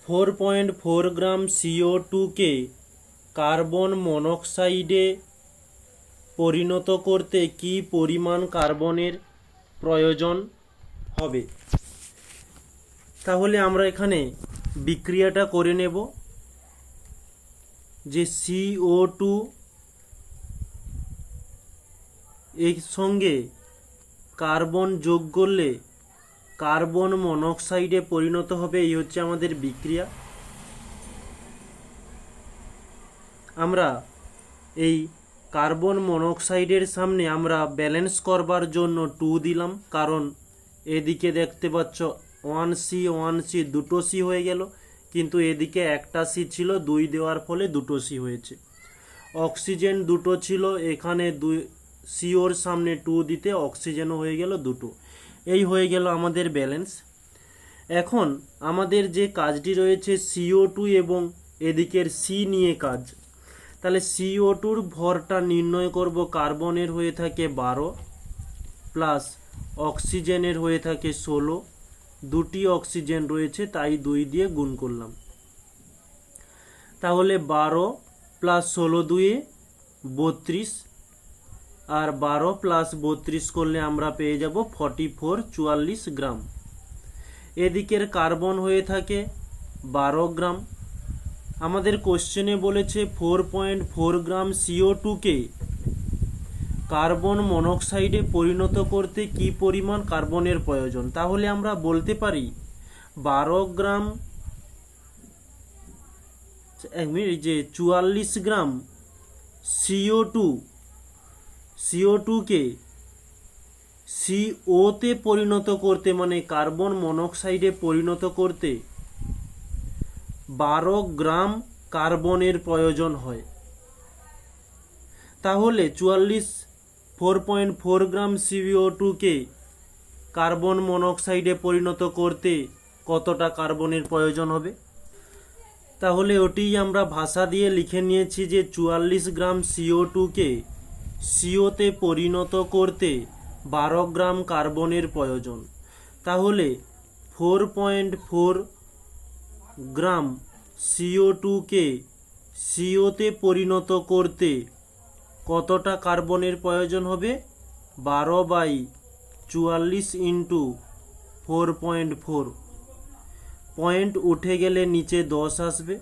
4.4 গ্রাম CO2 কে carbon মনোক্সাইডে পরিণত করতে কি পরিমাণ কার্বনের প্রয়োজন হবে। তাহলে আমরা এখানে বিক্রিয়াটা করে নেব যে CO2 এর সঙ্গে কার্বন যোগ করলে কার্বন মনোক্সাইডে পরিণত হবে। এই হচ্ছে আমাদের বিক্রিয়া। আমরা এই কার্বন মনোক্সাইডের সামনে আমরা ব্যালেন্স করবার জন্য 2 দিলাম, কারণ এদিকে দেখতে পাচ্ছ 1C দুটো C হয়ে গেল, কিন্তু এদিকে একটা C ছিল, 2 দেওয়ার ফলে দুটো C হয়েছে। অক্সিজেন দুটো ছিল, এখানে COর সামনে 2 দিতে অক্সিজেনও হয়ে গেল দুটো। এই হয়ে গেল আমাদের ব্যালেন্স। এখন আমাদের যে কাজটি রয়েছে CO2 এবং এদিকের C নিয়ে কাজ। তাহলে CO2র ভরটা নির্ণয় করব। কার্বনের হয়ে থাকে 12 প্লাস অক্সিজেনের হয়ে থাকে 16, দুটি অক্সিজেন রয়েছে তাই 2 দিয়ে গুণ করলাম। তাহলে 12 প্লাস 16 2 32, আর 12 প্লাস 32 করলে আমরা পেয়ে যাব 44 গ্রাম। এদিকের কার্বন হয়ে থাকে 12 গ্রাম। আমাদের কোশ্চেনে বলেছে 4.4 গ্রাম CO2 কে কার্বন মনোক্সাইডে পরিণত করতে কি পরিমাণ কার্বনের প্রয়োজন। তাহলে আমরা বলতে পারি 12 গ্রাম যে 44 গ্রাম CO2 কে CO তে পরিণত করতে, মানে কার্বন মনোক্সাইডে পরিণত করতে 12 গ্রাম কার্বনের প্রয়োজন হয়। তাহলে 4.4 গ্রাম CO2 কে কার্বন মনোক্সাইডে পরিণত করতে কতটা কার্বনের প্রয়োজন হবে। তাহলে ওটি আমরা ভাষা দিয়ে লিখে নিয়েছি যে 44 গ্রাম CO2 কে CO তে পরিণত করতে 12 গ্রাম কার্বনের প্রয়োজন। তাহলে 4.4 গ্রাম CO2 কে CO তে পরিণত করতে কতটা কার্বনের প্রয়োজন হবে। 12/44 ইন্টু 4.4, পয়েন্ট উঠে গেলে নিচে 10 আসবে,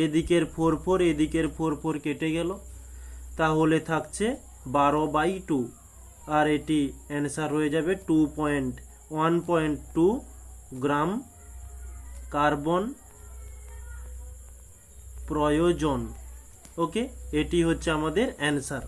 এদিকের 4 এদিকের 4 কেটে গেল, তাহলে থাকছে 12/2, আর এটি অ্যান্সার হয়ে যাবে 1.2 গ্রাম কার্বন প্রয়োজন। ওকে, এটি হচ্ছে আমাদের অ্যান্সার।